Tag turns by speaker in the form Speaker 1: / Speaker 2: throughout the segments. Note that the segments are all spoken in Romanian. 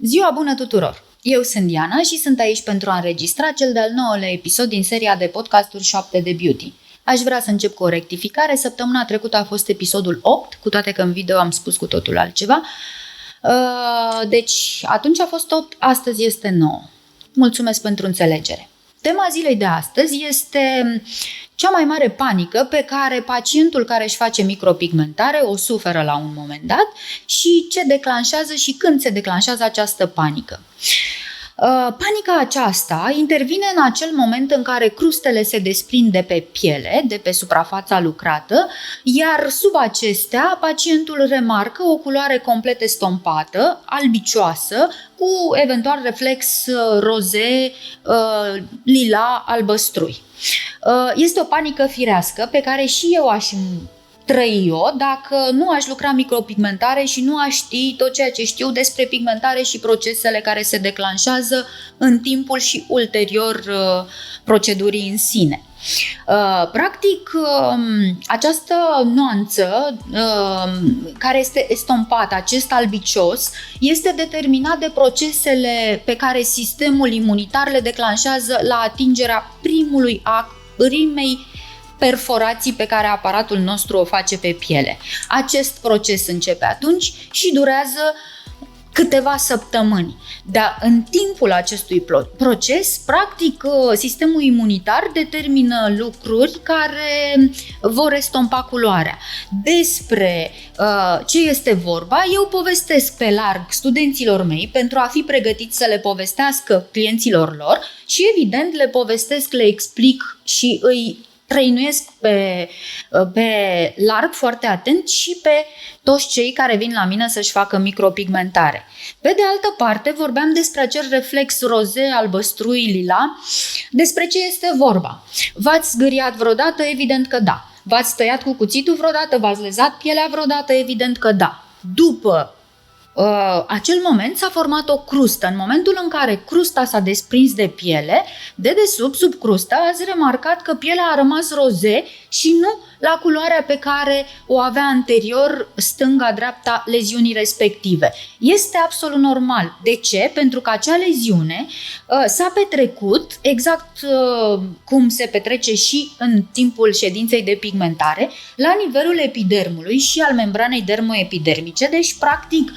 Speaker 1: Ziua bună tuturor! Eu sunt Diana și sunt aici pentru a înregistra cel de-al 9-lea episod din seria de podcasturi 7 de Beauty. Aș vrea să încep cu o rectificare. Săptămâna trecută a fost episodul 8, cu toate că în video am spus cu totul altceva. Deci atunci a fost 8, astăzi este 9. Mulțumesc pentru înțelegere. Tema zilei de astăzi este cea mai mare panică pe care pacientul care își face micropigmentare o suferă la un moment dat și ce declanșează și când se declanșează această panică. Panica aceasta intervine în acel moment în care crustele se desprind de pe piele, de pe suprafața lucrată, iar sub acestea pacientul remarcă o culoare complet estompată, albicioasă, cu eventual reflex roze, lila, albăstrui. Este o panică firească pe care și eu aș trăi-o dacă nu aș lucra micropigmentare și nu aș ști tot ceea ce știu despre pigmentare și procesele care se declanșează în timpul și ulterior procedurii în sine. Practic, această nuanță care este estompată, acest albicios, este determinat de procesele pe care sistemul imunitar le declanșează la atingerea primului act, primei perforații pe care aparatul nostru o face pe piele. Acest proces începe atunci și durează câteva săptămâni. Dar în timpul acestui proces, practic, sistemul imunitar determină lucruri care vor estompa culoarea. Despre ce este vorba, eu povestesc pe larg studenților mei pentru a fi pregătiți să le povestească clienților lor și, evident, le povestesc, le explic și îi trăinuiesc pe larg, foarte atent și pe toți cei care vin la mine să-și facă micropigmentare. Pe de altă parte, vorbeam despre acel reflex roze, albăstrui, lila. Despre ce este vorba? V-ați zgâriat vreodată? Evident că da. V-ați tăiat cu cuțitul vreodată? V-ați lezat pielea vreodată? Evident că da. După acel moment s-a format o crustă. În momentul în care crusta s-a desprins de piele, de desubt, sub crustă, ați remarcat că pielea a rămas roze și nu la culoarea pe care o avea anterior stânga-dreapta leziunii respective. Este absolut normal. De ce? Pentru că acea leziune s-a petrecut exact cum se petrece și în timpul ședinței de pigmentare, la nivelul epidermului și al membranei dermoepidermice. Deci, practic,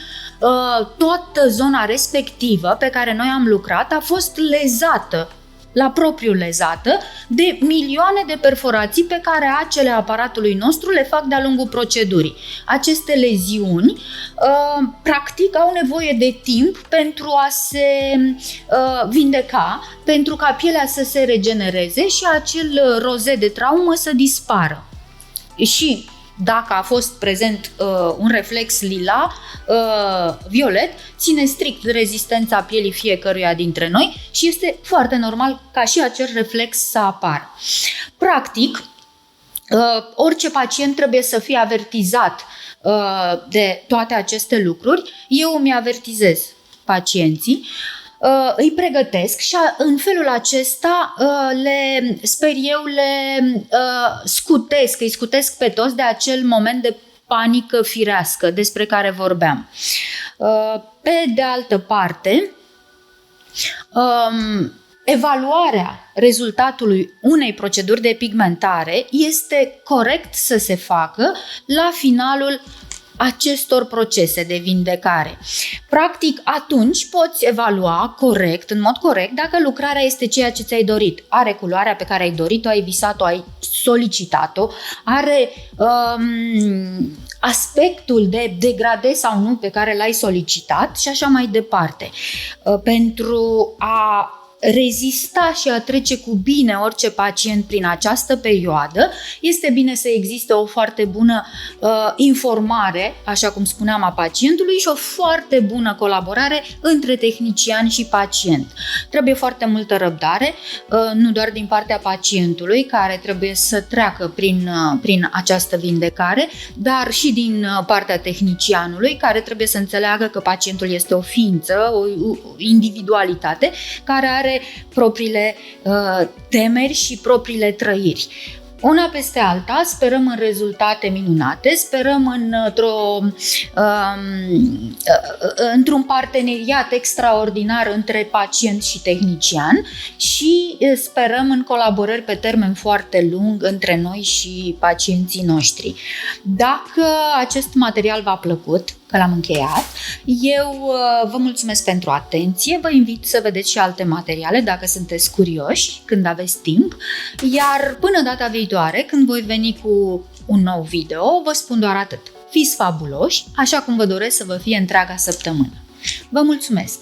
Speaker 1: toată zona respectivă pe care noi am lucrat a fost lezată, la propriu lezată, de milioane de perforații pe care acele aparatului nostru le fac de-a lungul procedurii. Aceste leziuni, practic, au nevoie de timp pentru a se vindeca, pentru ca pielea să se regenereze și acel roze de traumă să dispară. Și dacă a fost prezent un reflex lila, violet, ține strict rezistența pielii fiecăruia dintre noi și este foarte normal ca și acel reflex să apară. Practic, orice pacient trebuie să fie avertizat de toate aceste lucruri. Eu îmi avertizez pacienții, îi pregătesc și în felul acesta îi scutesc pe toți de acel moment de panică firească despre care vorbeam. Pe de altă parte, evaluarea rezultatului unei proceduri de pigmentare este corect să se facă la finalul acestor procese de vindecare. Practic, atunci poți evalua corect, în mod corect, dacă lucrarea este ceea ce ți-ai dorit. Are culoarea pe care ai dorit-o, ai visat-o, ai solicitat-o, are aspectul de degrade sau nu pe care l-ai solicitat și așa mai departe. Pentru a rezista și a trece cu bine orice pacient prin această perioadă, este bine să existe o foarte bună informare, așa cum spuneam, a pacientului și o foarte bună colaborare între tehnician și pacient. Trebuie foarte multă răbdare, nu doar din partea pacientului, care trebuie să treacă prin această vindecare, dar și din partea tehnicianului, care trebuie să înțeleagă că pacientul este o ființă, o individualitate, care are propriile temeri și propriile trăiri. Una peste alta, sperăm în rezultate minunate, sperăm într-un parteneriat extraordinar între pacient și tehnician și sperăm în colaborări pe termen foarte lung între noi și pacienții noștri. Dacă acest material v-a plăcut, că l-am încheiat, eu vă mulțumesc pentru atenție, vă invit să vedeți și alte materiale dacă sunteți curioși, când aveți timp, iar până data viitoare, când voi veni cu un nou video, vă spun doar atât. Fiți fabuloși, așa cum vă doresc să vă fie întreaga săptămână. Vă mulțumesc!